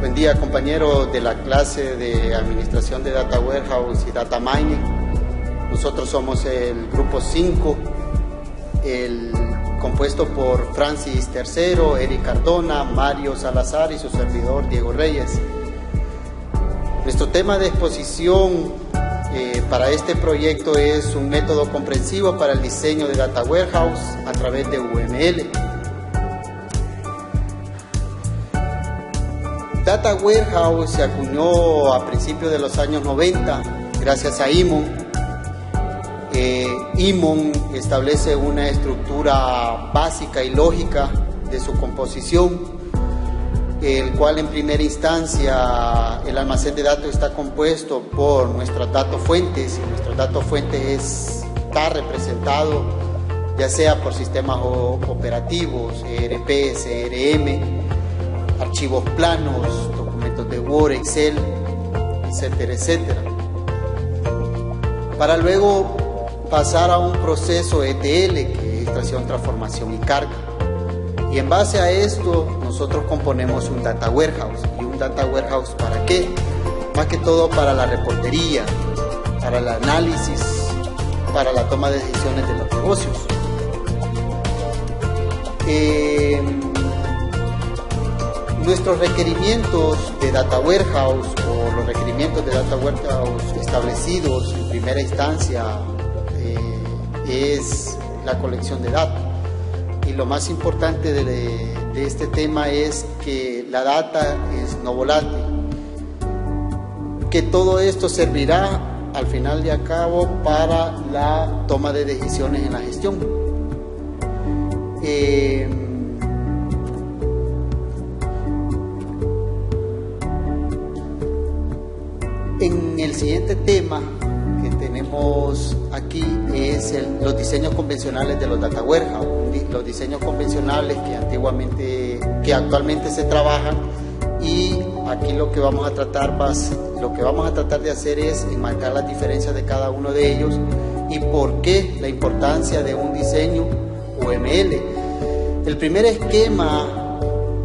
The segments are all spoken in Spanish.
Buen día, compañeros de la clase de Administración de Data Warehouse y Data Mining. Nosotros somos el grupo 5, compuesto por Francis III, Eric Cardona, Mario Salazar y su servidor Diego Reyes. Nuestro tema de exposición para este proyecto es un método comprensivo para el diseño de Data Warehouse a través de UML. Data Warehouse se acuñó a principios de los años 90 gracias a Imon. Imon establece una estructura básica y lógica de su composición, el cual en primera instancia el almacén de datos está compuesto por nuestros datos fuentes, y nuestros datos fuentes está representado ya sea por sistemas operativos, ERP, CRM, archivos planos, documentos de Word, Excel, etcétera, etcétera, para luego pasar a un proceso ETL, que es extracción, transformación y carga. Y en base a esto nosotros componemos un Data Warehouse. ¿Y un Data Warehouse para qué? Más que todo para la reportería, para el análisis, para la toma de decisiones de los negocios. Nuestros requerimientos de Data Warehouse o los requerimientos de Data Warehouse establecidos en primera instancia es la colección de datos. Y lo más importante de este tema es que la data es no volátil, que todo esto servirá al final de cabo para la toma de decisiones en la gestión. En el siguiente tema que tenemos aquí es los diseños convencionales de los Data Warehouse, los diseños convencionales que actualmente se trabajan, y aquí lo que vamos a tratar de hacer es enmarcar las diferencias de cada uno de ellos y por qué la importancia de un diseño UML. El primer esquema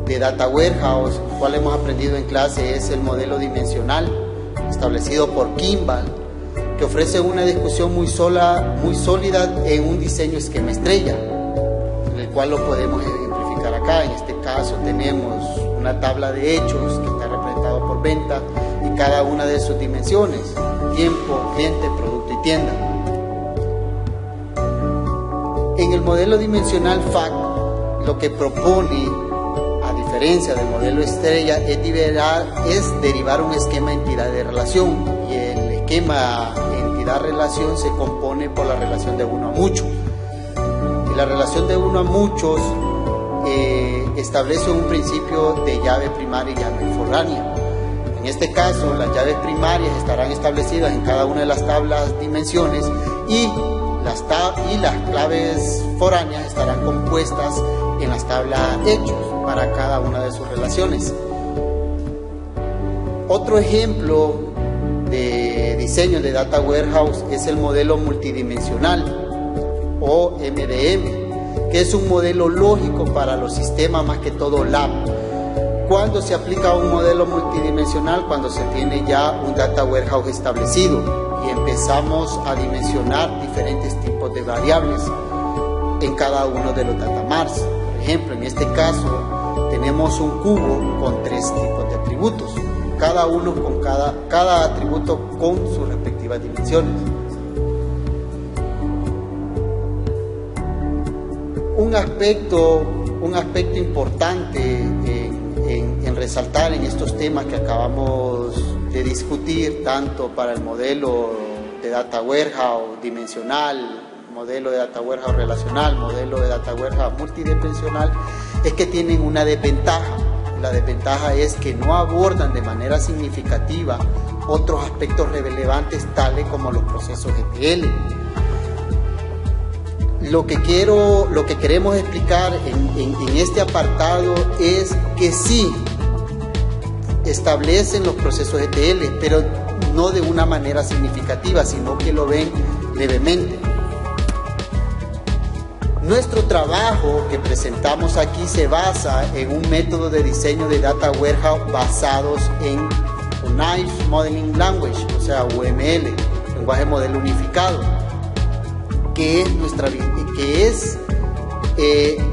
de Data Warehouse, el cual hemos aprendido en clase, es el modelo dimensional establecido por Kimball, que ofrece una discusión muy sólida en un diseño esquema estrella, en el cual lo podemos ejemplificar acá. En este caso tenemos una tabla de hechos que está representada por venta y cada una de sus dimensiones: tiempo, cliente, producto y tienda. En el modelo dimensional FAC, lo que propone, a diferencia del modelo estrella, es derivar un esquema entidad de relación, y el esquema entidad-relación se compone por la relación de uno a mucho. Y la relación de uno a muchos establece un principio de llave primaria y llave foránea. En este caso, las llaves primarias estarán establecidas en cada una de las tablas dimensiones, y las claves foráneas estarán compuestas en las tablas hechos para cada una de sus relaciones. Otro ejemplo de diseño de Data Warehouse es el modelo multidimensional o MDM, que es un modelo lógico para los sistemas, más que todo lab. ¿Cuándo se aplica un modelo multidimensional? Cuando se tiene ya un Data Warehouse establecido y empezamos a dimensionar diferentes tipos de variables en cada uno de los data marts. Por ejemplo, en este caso tenemos un cubo con 3 tipos de atributos, cada atributo con sus respectivas dimensiones. Un aspecto importante en resaltar en estos temas que acabamos de discutir, tanto para el modelo de Data Warehouse dimensional, modelo de Data Warehouse relacional, modelo de Data Warehouse multidimensional, es que tienen una desventaja. La desventaja es que no abordan de manera significativa otros aspectos relevantes, tales como los procesos ETL. Lo que queremos explicar en este apartado es que sí establecen los procesos ETL, pero no de una manera significativa, sino que lo ven levemente. Nuestro trabajo que presentamos aquí se basa en un método de diseño de Data Warehouse basados en Unified Modeling Language, o sea, UML, lenguaje modelo unificado, que es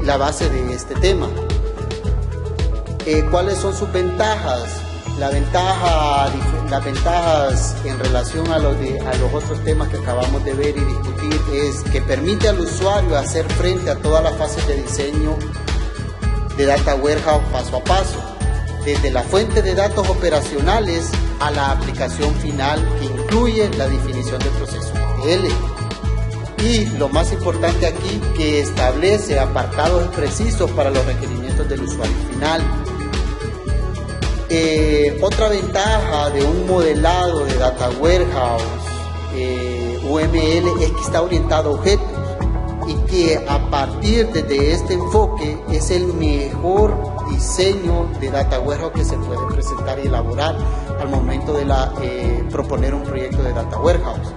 la base de este tema. ¿Cuáles son sus ventajas? Las ventajas en relación a los otros temas que acabamos de ver y discutir es que permite al usuario hacer frente a todas las fases de diseño de Data Warehouse paso a paso, desde la fuente de datos operacionales a la aplicación final, que incluye la definición del proceso ETL. Y lo más importante aquí, que establece apartados precisos para los requerimientos del usuario final. Otra ventaja de un modelado de Data Warehouse UML es que está orientado a objetos y que a partir de este enfoque es el mejor diseño de Data Warehouse que se puede presentar y elaborar al momento de proponer un proyecto de Data Warehouse.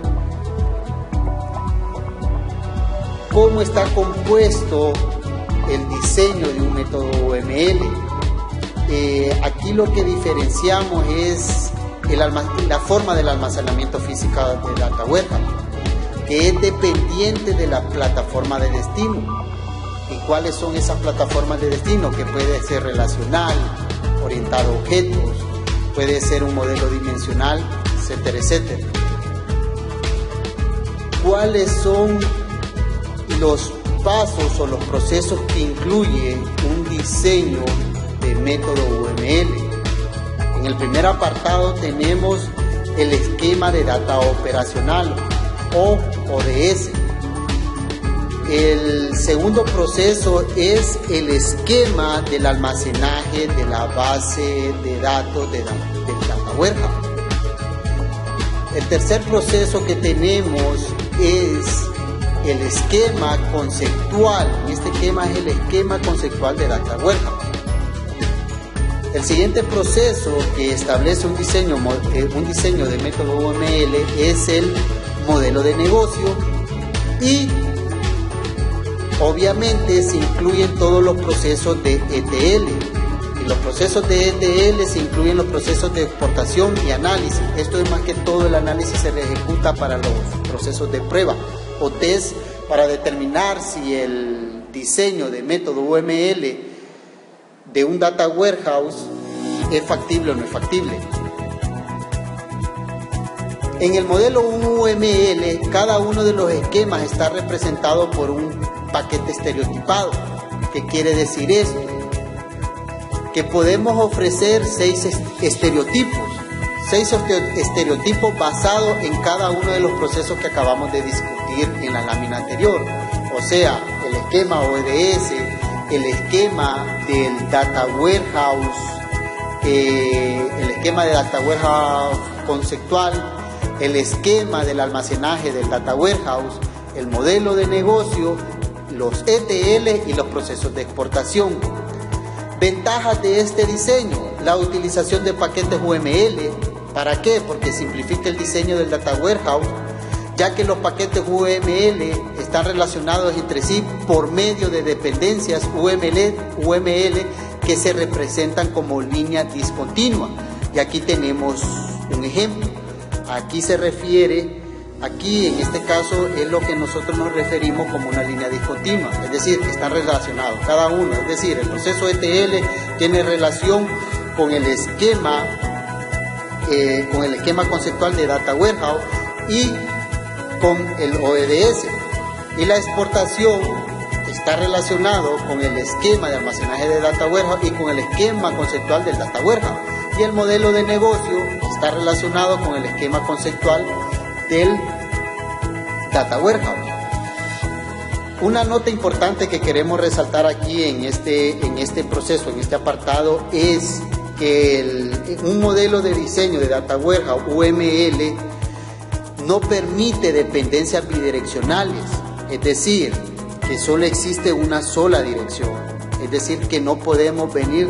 ¿Cómo está compuesto el diseño de un método UML? Aquí lo que diferenciamos es la forma del almacenamiento físico de Data Warehouse, que es dependiente de la plataforma de destino. ¿Y cuáles son esas plataformas de destino? Que puede ser relacional, orientado a objetos, puede ser un modelo dimensional, etcétera, etcétera. ¿Cuáles son los pasos o los procesos que incluye un diseño de método UML? En el primer apartado tenemos el esquema de data operacional o ODS. El segundo proceso es el esquema del almacenaje de la base de datos del Data Warehouse. El tercer proceso que tenemos es el esquema conceptual. Este esquema es el esquema conceptual de Data Warehouse. El siguiente proceso que establece un diseño de método UML es el modelo de negocio, y obviamente se incluyen todos los procesos de ETL. Y los procesos de ETL se incluyen los procesos de exportación y análisis. Esto es más que todo el análisis se ejecuta para los procesos de prueba o test para determinar si el diseño de método UML de un Data Warehouse es factible o no es factible. En el modelo UML, cada uno de los esquemas está representado por un paquete estereotipado. ¿Qué quiere decir esto? Que podemos ofrecer 6 estereotipos basados en cada uno de los procesos que acabamos de discutir en la lámina anterior. O sea, el esquema ODS, el esquema del Data Warehouse, el esquema de Data Warehouse conceptual, el esquema del almacenaje del Data Warehouse, el modelo de negocio, los ETL y los procesos de exportación. Ventajas de este diseño: la utilización de paquetes UML. ¿Para qué? Porque simplifica el diseño del Data Warehouse, ya que los paquetes UML están relacionados entre sí por medio de dependencias UML que se representan como línea discontinua. Y aquí tenemos un ejemplo. Aquí se refiere, aquí en este caso es lo que nosotros nos referimos como una línea discontinua, es decir, que están relacionados cada uno. Es decir, el proceso ETL tiene relación con el esquema conceptual de Data Warehouse y con el ODS, y la exportación está relacionado con el esquema de almacenaje de Data Warehouse y con el esquema conceptual del Data Warehouse, y el modelo de negocio está relacionado con el esquema conceptual del Data Warehouse. Una nota importante que queremos resaltar aquí en este proceso, en este apartado, es que un modelo de diseño de Data Warehouse UML no permite dependencias bidireccionales, es decir, que solo existe una sola dirección, es decir, que no podemos venir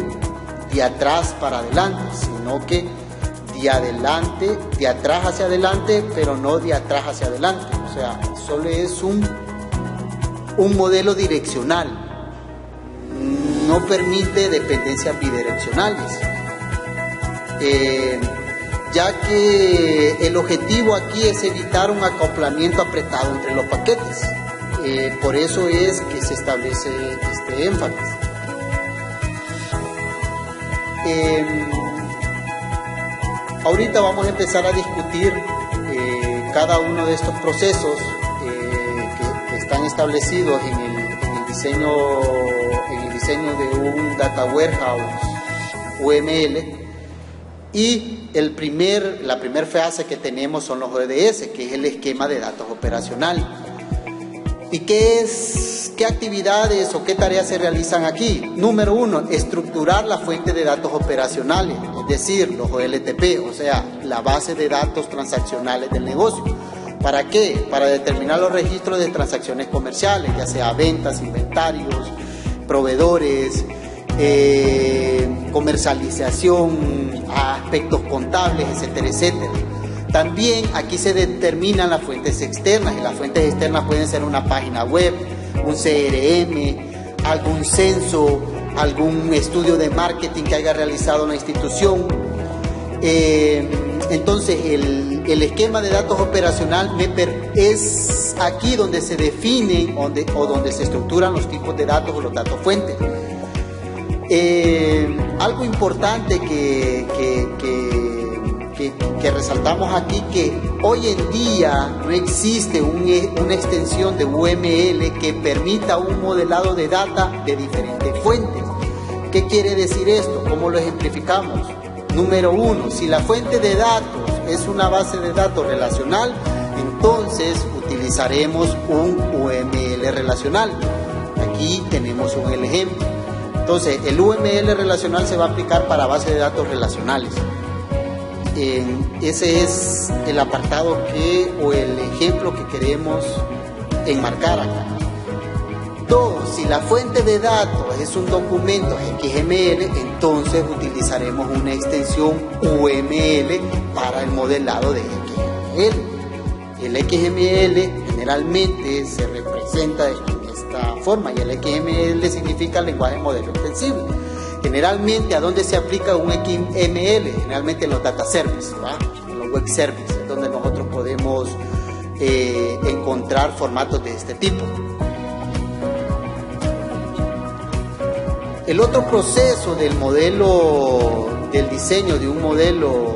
de atrás para adelante, sino que de atrás hacia adelante, pero no de atrás hacia adelante. O sea, solo es un un modelo direccional, no permite dependencias bidireccionales, ya que el objetivo aquí es evitar un acoplamiento apretado entre los paquetes. Por eso es que se establece este énfasis. Ahorita vamos a empezar a discutir cada uno de estos procesos que están establecidos en el diseño de un Data Warehouse UML, y la primera fase que tenemos son los ODS, que es el esquema de datos operacional. ¿Y qué actividades o qué tareas se realizan aquí? Número 1, estructurar la fuente de datos operacionales, es decir, los OLTP, o sea, la base de datos transaccionales del negocio. ¿Para qué? Para determinar los registros de transacciones comerciales, ya sea ventas, inventarios, proveedores, comercialización, aspectos contables, etcétera, etcétera. También aquí se determinan las fuentes externas, y las fuentes externas pueden ser una página web, un CRM, algún censo, algún estudio de marketing que haya realizado la institución. Entonces el esquema de datos operacional es aquí donde se definen donde se estructuran los tipos de datos o los datos fuentes. Algo importante que resaltamos aquí, que hoy en día no existe una extensión de UML que permita un modelado de data de diferentes fuentes. ¿Qué quiere decir esto? ¿Cómo lo ejemplificamos? Número 1, si la fuente de datos es una base de datos relacional, entonces utilizaremos un UML relacional. Aquí tenemos un ejemplo. Entonces, el UML relacional se va a aplicar para bases de datos relacionales. Ese es el apartado o el ejemplo que queremos enmarcar acá. 2. Si la fuente de datos es un documento XML, entonces utilizaremos una extensión UML para el modelado de XML. El XML generalmente se representa de esta forma, y el XML significa lenguaje modelo extensible. Generalmente, ¿a dónde se aplica un XML? Generalmente en los data services, en los web services, donde nosotros podemos encontrar formatos de este tipo. El otro proceso del diseño de un modelo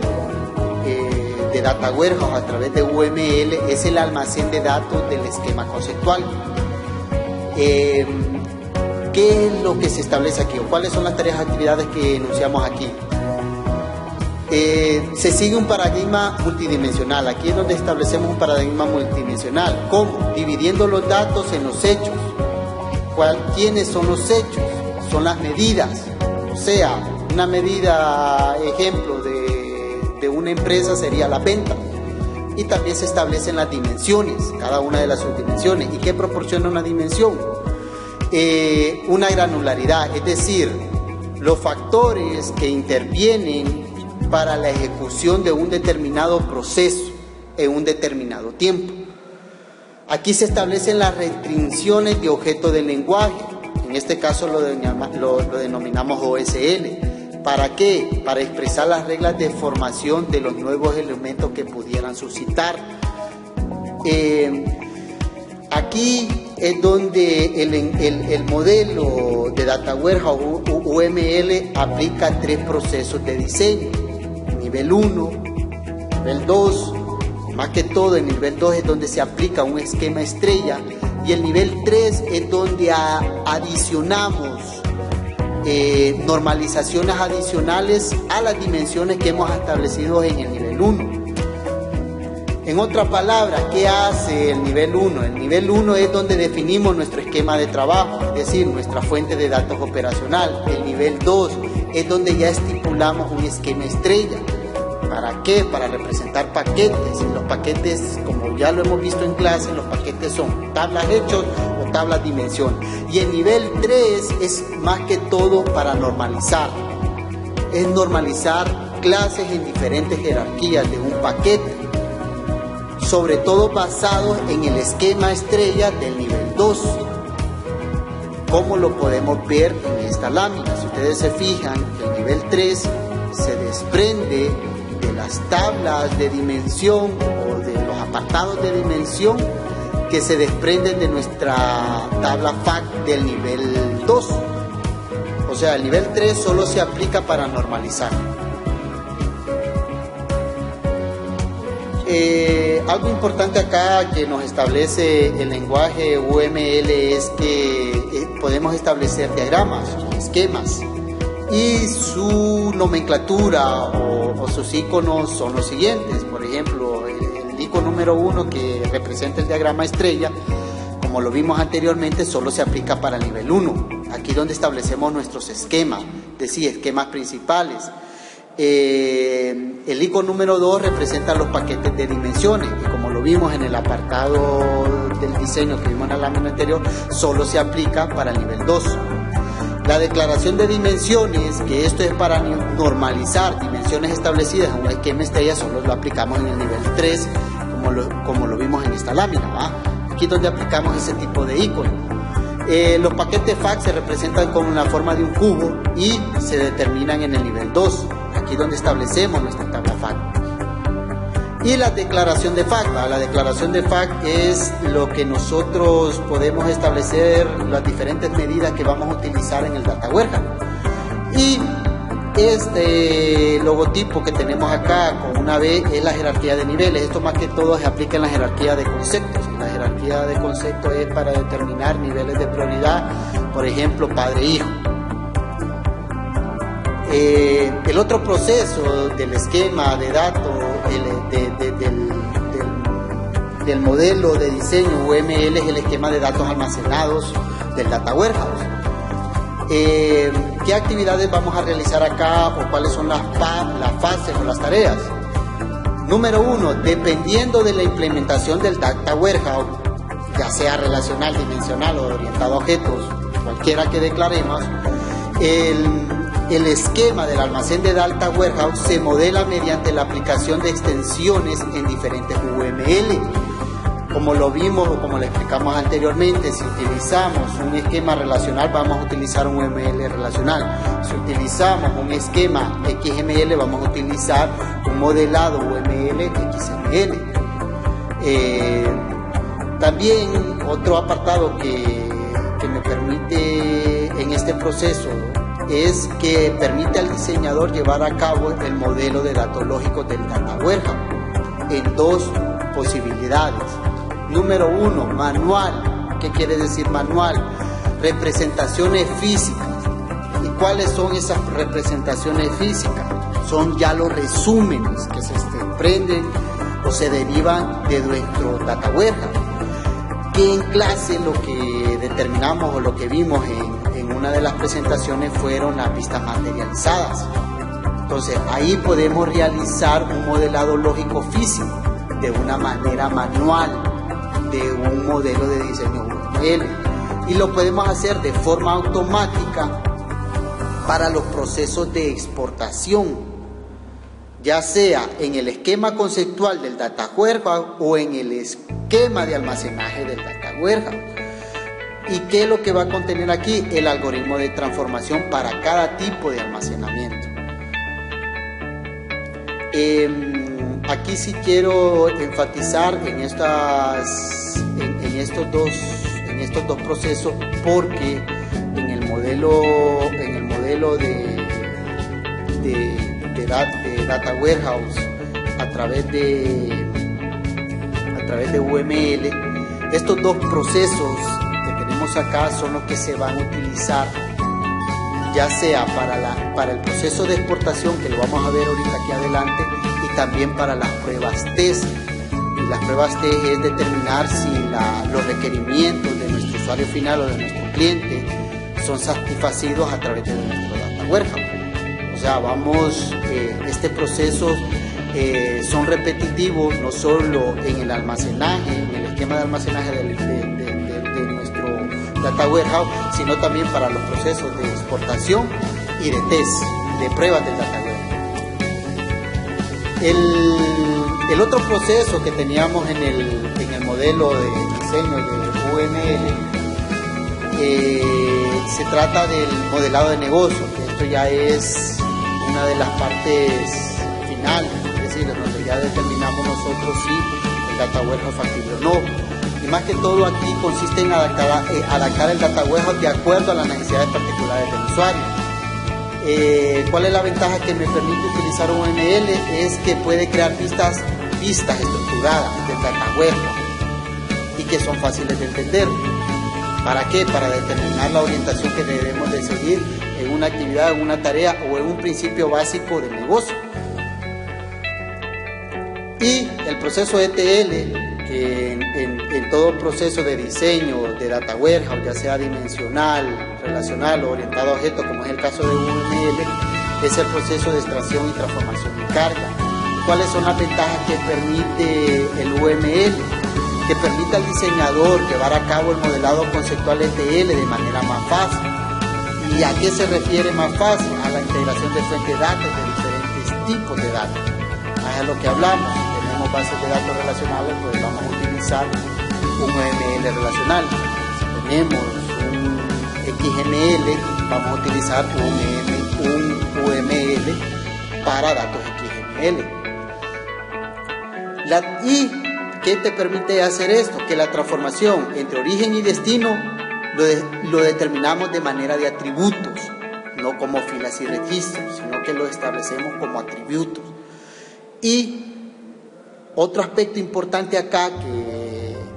de Data Warehouse a través de UML es el almacén de datos del esquema conceptual. ¿Qué es lo que se establece aquí? ¿O cuáles son las tareas y actividades que enunciamos aquí? Se sigue un paradigma multidimensional. Aquí es donde establecemos un paradigma multidimensional. ¿Cómo? Dividiendo los datos en los hechos. ¿Quiénes son los hechos? Son las medidas. O sea, una medida, ejemplo, de una empresa sería la venta. Y también se establecen las dimensiones, cada una de las subdimensiones. ¿Y qué proporciona una dimensión? Una granularidad, es decir, los factores que intervienen para la ejecución de un determinado proceso en un determinado tiempo. Aquí se establecen las restricciones de objeto del lenguaje, en este caso lo denominamos OSL. ¿Para qué? Para expresar las reglas de formación de los nuevos elementos que pudieran suscitar. Aquí es donde el modelo de Data Warehouse UML aplica 3 procesos de diseño: nivel 1, nivel 2, más que todo el nivel 2 es donde se aplica un esquema estrella, y el nivel 3 es donde adicionamos normalizaciones adicionales a las dimensiones que hemos establecido en el nivel 1. En otra palabra, ¿qué hace el nivel 1? El nivel 1 es donde definimos nuestro esquema de trabajo, es decir, nuestra fuente de datos operacional. El nivel 2 es donde ya estipulamos un esquema estrella. ¿Para qué? Para representar paquetes. Y los paquetes, como ya lo hemos visto en clase, los paquetes son tablas hechos o tablas dimensión. Y el nivel 3 es más que todo para normalizar. Es normalizar clases en diferentes jerarquías de un paquete, sobre todo basados en el esquema estrella del nivel 2. como lo podemos ver en esta lámina. Si ustedes se fijan, el nivel 3 se desprende de las tablas de dimensión o de los apartados de dimensión que se desprenden de nuestra tabla FAC del nivel 2. O sea, el nivel 3 solo se aplica para normalizar. Algo importante acá que nos establece el lenguaje UML es que podemos establecer diagramas, esquemas, y su nomenclatura o sus iconos son los siguientes. Por ejemplo, el icono número 1, que representa el diagrama estrella, como lo vimos anteriormente, solo se aplica para el nivel 1. Aquí donde establecemos nuestros esquemas, es decir, esquemas principales. El icono número 2 representa los paquetes de dimensiones, y como lo vimos en el apartado del diseño que vimos en la lámina anterior, solo se aplica para el nivel 2. La declaración de dimensiones, que esto es para normalizar dimensiones establecidas en un esquema estrella, solo lo aplicamos en el nivel 3, como lo vimos en esta lámina, ¿va? Aquí es donde aplicamos ese tipo de icono. Los paquetes FAC se representan con la forma de un cubo y se determinan en el nivel 2. Aquí es donde establecemos nuestra tabla FAC. Y la declaración de FAC, ¿va? La declaración de FAC es lo que nosotros podemos establecer, las diferentes medidas que vamos a utilizar en el Data Warehouse. Y este logotipo que tenemos acá con una B es la jerarquía de niveles. Esto más que todo se aplica en la jerarquía de conceptos. La jerarquía de conceptos es para determinar niveles de prioridad, por ejemplo, padre e hijo. El otro proceso del esquema de datos, del modelo de diseño UML, es el esquema de datos almacenados del Data Warehouse. ¿Qué actividades vamos a realizar acá o cuáles son las fases o las tareas? Número 1, dependiendo de la implementación del Data Warehouse, ya sea relacional, dimensional o orientado a objetos, cualquiera que declaremos, el esquema del almacén de Data Warehouse se modela mediante la aplicación de extensiones en diferentes UML. Como lo vimos o como lo explicamos anteriormente, si utilizamos un esquema relacional, vamos a utilizar un UML relacional. Si utilizamos un esquema XML, vamos a utilizar un modelado UML XML. También otro apartado que me permite en este proceso es que permite al diseñador llevar a cabo el modelo de datos lógicos del Data Warehouse en dos posibilidades. Número 1, manual. ¿Qué quiere decir manual? Representaciones físicas. ¿Y cuáles son esas representaciones físicas? Son ya los resúmenes que se desprenden o se derivan de nuestro Data Warehouse. Que en clase lo que determinamos o lo que vimos en una de las presentaciones fueron las vistas materializadas. Entonces ahí podemos realizar un modelado lógico físico de una manera manual de un modelo de diseño UML, y lo podemos hacer de forma automática para los procesos de exportación, ya sea en el esquema conceptual del Data Warehouse o en el esquema de almacenaje del Data Warehouse. ¿Y qué es lo que va a contener aquí? El algoritmo de transformación para cada tipo de almacenamiento. Aquí sí quiero enfatizar en estos dos procesos, porque en el modelo de Data Warehouse a través de UML, estos dos procesos que tenemos acá son los que se van a utilizar, ya sea para el proceso de exportación, que lo vamos a ver ahorita aquí adelante, y también para las pruebas test. Y las pruebas test es determinar si los requerimientos de nuestro usuario final o de nuestro cliente son satisfacidos a través de nuestro Data Warehouse. O sea, este proceso son repetitivos no solo en el almacenaje, en el esquema de almacenaje de nuestro Data Warehouse, sino también para los procesos de exportación y de test, de pruebas del Data Warehouse. El otro proceso que teníamos en el modelo de diseño de UML se trata del modelado de negocio, que esto ya es una de las partes finales, es decir, donde ya determinamos nosotros si el data warehouse factible o no. Y más que todo aquí consiste en adaptar el data warehouse de acuerdo a las necesidades particulares del usuario. ¿Cuál es la ventaja que me permite utilizar un UML? Es que puede crear vistas estructuradas del data warehouse y que son fáciles de entender. ¿Para qué? Para determinar la orientación que debemos de seguir en una actividad, en una tarea o en un principio básico del negocio. Y el proceso ETL, que en todo proceso de diseño de data warehouse, ya sea dimensional, relacional o orientado a objetos, como es el caso de UML, es el proceso de extracción y transformación de carga. ¿Cuáles son las ventajas que permite el UML? Que permite al diseñador llevar a cabo el modelado conceptual ETL de manera más fácil. ¿Y a qué se refiere más fácil? A la integración de fuentes de datos de diferentes tipos de datos. Es lo que hablamos. Tenemos bases de datos relacionales, pues vamos a utilizar un UML relacional. Si tenemos un XML, vamos a utilizar un UML para datos XML. ¿Y qué te permite hacer esto? Que la transformación entre origen y destino lo determinamos de manera de atributos, no como filas y registros, sino que lo establecemos como atributos. Y otro aspecto importante acá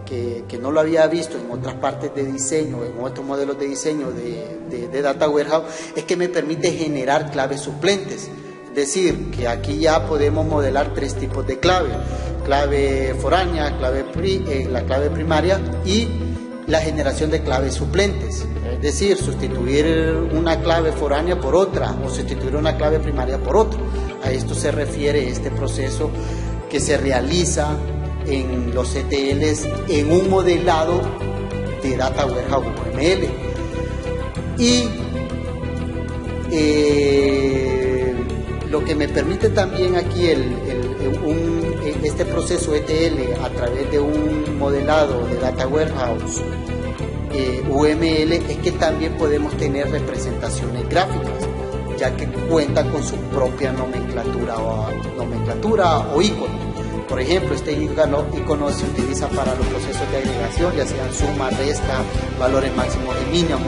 que no lo había visto en otras partes de diseño, en otros modelos de diseño de Data Warehouse, es que me permite generar claves suplentes. Es decir, que aquí ya podemos modelar tres tipos de clave: clave foránea, la clave primaria y la generación de claves suplentes. Es decir, sustituir una clave foránea por otra o sustituir una clave primaria por otra. A esto se refiere este proceso que se realiza en los ETLs en un modelado de Data Warehouse UML. Y lo que me permite también aquí este proceso ETL a través de un modelado de Data Warehouse UML es que también podemos tener representaciones gráficas, ya que cuenta con su propia nomenclatura o icono. Por ejemplo, este icono se utiliza para los procesos de agregación, ya sean suma, resta, valores máximos y mínimos.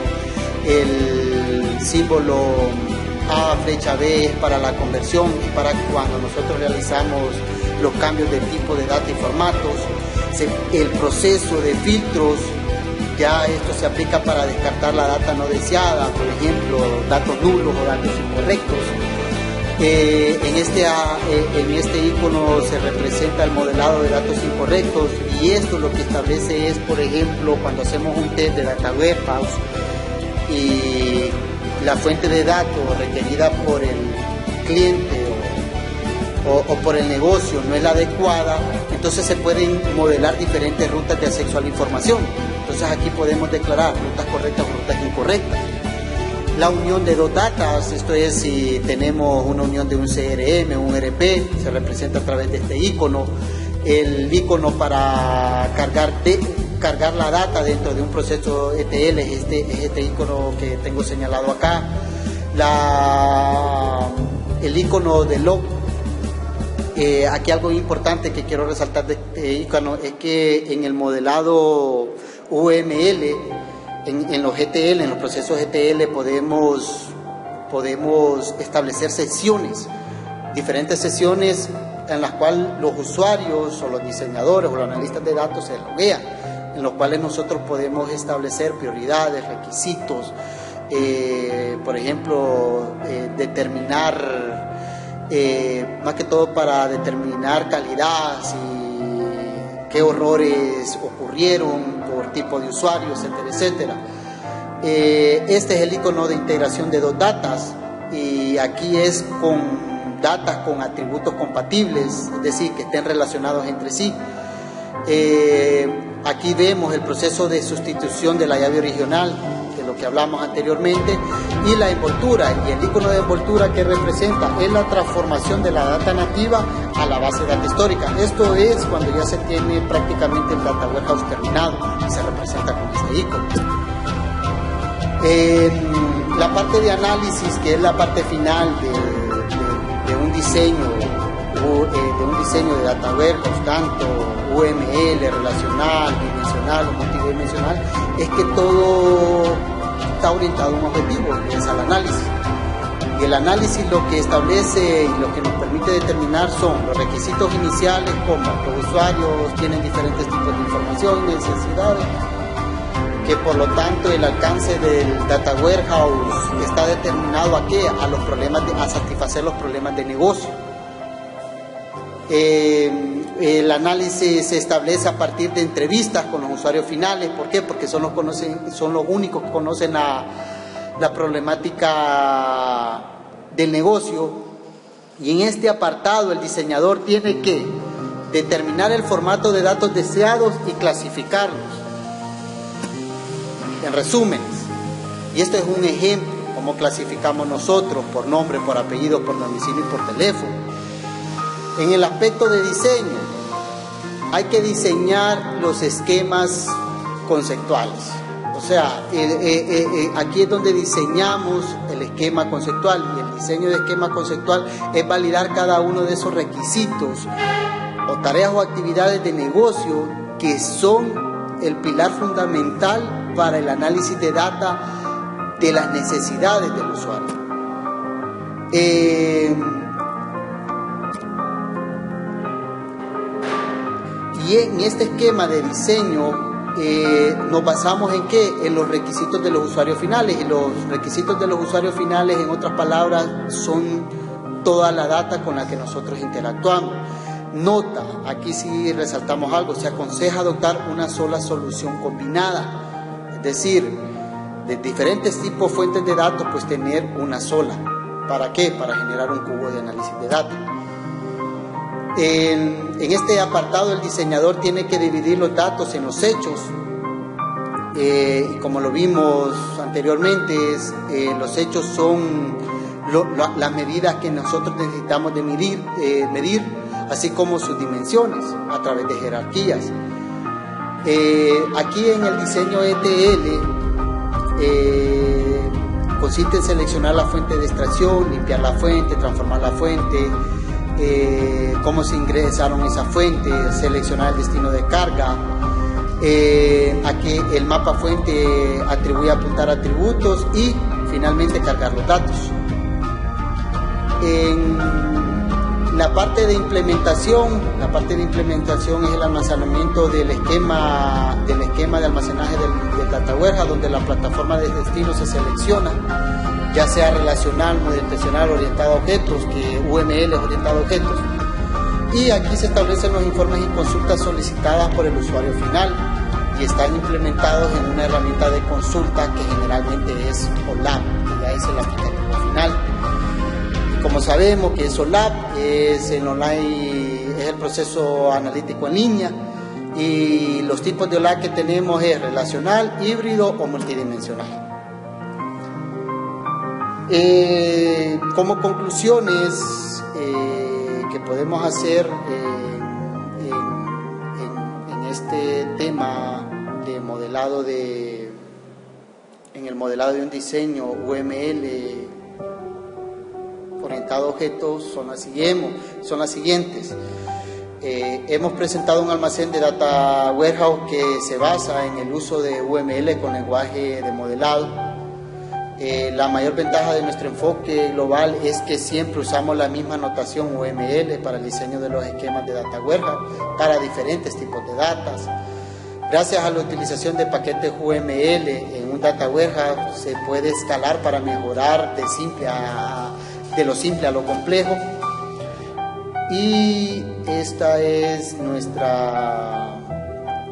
El símbolo A, flecha B es para la conversión y para cuando nosotros realizamos los cambios de tipo de data y formatos. El proceso de filtros, ya esto se aplica para descartar la data no deseada, por ejemplo, datos nulos o datos incorrectos. En este icono se representa el modelado de datos incorrectos, y esto lo que establece es, por ejemplo, cuando hacemos un test de Data Warehouse y la fuente de datos requerida por el cliente o por el negocio no es la adecuada, entonces se pueden modelar diferentes rutas de acceso a la información. Entonces aquí podemos declarar rutas correctas o rutas incorrectas. La unión de dos datas, esto es si tenemos una unión de un CRM, un ERP, se representa a través de este icono. El icono para cargar la data dentro de un proceso ETL es este icono que tengo señalado acá. El icono de log, aquí algo importante que quiero resaltar de este icono es que en el modelado UML, en los ETL, en los procesos ETL podemos establecer sesiones, diferentes sesiones en las cuales los usuarios o los diseñadores o los analistas de datos se loguean, en los cuales nosotros podemos establecer prioridades, requisitos, por ejemplo, determinar, más que todo para determinar calidad, qué errores ocurrieron por tipo de usuario, etcétera, etcétera. Este es el icono de integración de dos datas, y aquí es con datas con atributos compatibles, es decir, que estén relacionados entre sí. Aquí vemos el proceso de sustitución de la llave original, que es lo que hablamos anteriormente, y la envoltura, y el icono de envoltura que representa es la transformación de la data nativa a la base de data histórica. Esto es cuando ya se tiene prácticamente el Data Warehouse terminado y se representa con este icono. La parte de análisis, que es la parte final de un diseño, de data warehouse, tanto UML, relacional, dimensional o multidimensional, es que todo está orientado a un objetivo, que es al análisis. Y el análisis lo que establece y lo que nos permite determinar son los requisitos iniciales, como los usuarios tienen diferentes tipos de información, necesidades, que por lo tanto el alcance del data warehouse está determinado a qué, a satisfacer los problemas de negocio. El análisis se establece a partir de entrevistas con los usuarios finales. ¿Por qué? Porque son los únicos que conocen la problemática del negocio, y en este apartado el diseñador tiene que determinar el formato de datos deseados y clasificarlos en resúmenes. Y esto es un ejemplo, cómo clasificamos nosotros: por nombre, por apellido, por domicilio y por teléfono. En el aspecto de diseño, hay que diseñar los esquemas conceptuales. O sea, aquí es donde diseñamos el esquema conceptual, y el diseño de esquema conceptual es validar cada uno de esos requisitos o tareas o actividades de negocio que son el pilar fundamental para el análisis de data de las necesidades del usuario. Y en este esquema de diseño nos basamos en ¿qué? En los requisitos de los usuarios finales. Y los requisitos de los usuarios finales, en otras palabras, son toda la data con la que nosotros interactuamos. Nota, aquí sí resaltamos algo: se aconseja adoptar una sola solución combinada, es decir, de diferentes tipos de fuentes de datos, pues tener una sola. ¿Para qué? Para generar un cubo de análisis de datos. En este apartado el diseñador tiene que dividir los datos en los hechos, y como lo vimos anteriormente, los hechos son las medidas que nosotros necesitamos de medir, así como sus dimensiones a través de jerarquías. Aquí en el diseño ETL consiste en seleccionar la fuente de extracción, limpiar la fuente, transformar la fuente, cómo se ingresaron esas fuentes, seleccionar el destino de carga. Aquí el mapa fuente atribuye apuntar atributos y finalmente cargar los datos. En la parte de implementación es el almacenamiento del esquema de almacenaje del data warehouse, donde la plataforma de destino se selecciona, ya sea relacional, multidimensional, orientado a objetos, que UML es orientado a objetos. Y aquí se establecen los informes y consultas solicitadas por el usuario final, y están implementados en una herramienta de consulta que generalmente es OLAP, que ya es el aplicativo final. Y como sabemos que es OLAP, es el proceso analítico en línea, y los tipos de OLAP que tenemos es relacional, híbrido o multidimensional. Como conclusiones que podemos hacer en este tema de modelado en el modelado de un diseño UML orientado a objetos son las siguientes. Hemos presentado un almacén de data warehouse que se basa en el uso de UML con lenguaje de modelado. La mayor ventaja de nuestro enfoque global es que siempre usamos la misma notación UML para el diseño de los esquemas de data warehouse para diferentes tipos de datas. Gracias a la utilización de paquetes UML en un data warehouse se puede escalar para mejorar de lo simple a lo complejo. Y esta es nuestra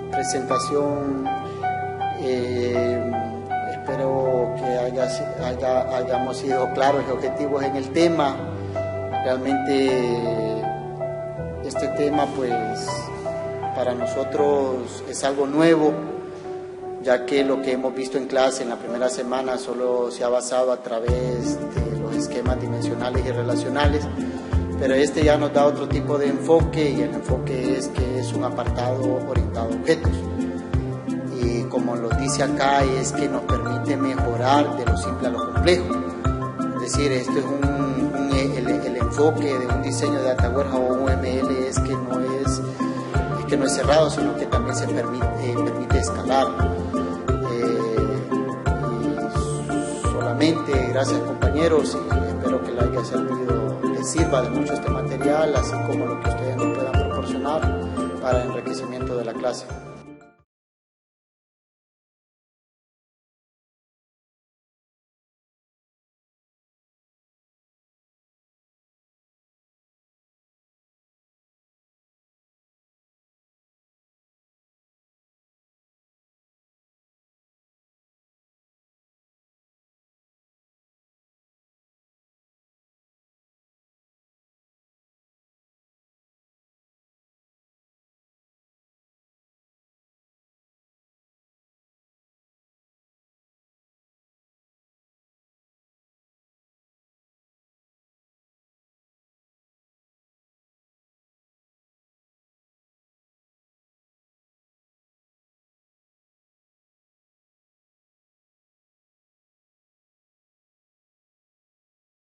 presentación. Espero que hayamos sido claros y objetivos en el tema. Realmente este tema, pues, para nosotros es algo nuevo, ya que lo que hemos visto en clase en la primera semana solo se ha basado a través de los esquemas dimensionales y relacionales, pero este ya nos da otro tipo de enfoque, y el enfoque es que es un apartado orientado a objetos. Y como lo dice acá, es que nos permite mejorar de lo simple a lo complejo. Es decir, esto es el enfoque de un diseño de data warehouse o UML es que no es cerrado, sino que también se permite escalar. Y solamente gracias, compañeros, y espero que les sirva de mucho este material, así como lo que ustedes nos puedan proporcionar para el enriquecimiento de la clase.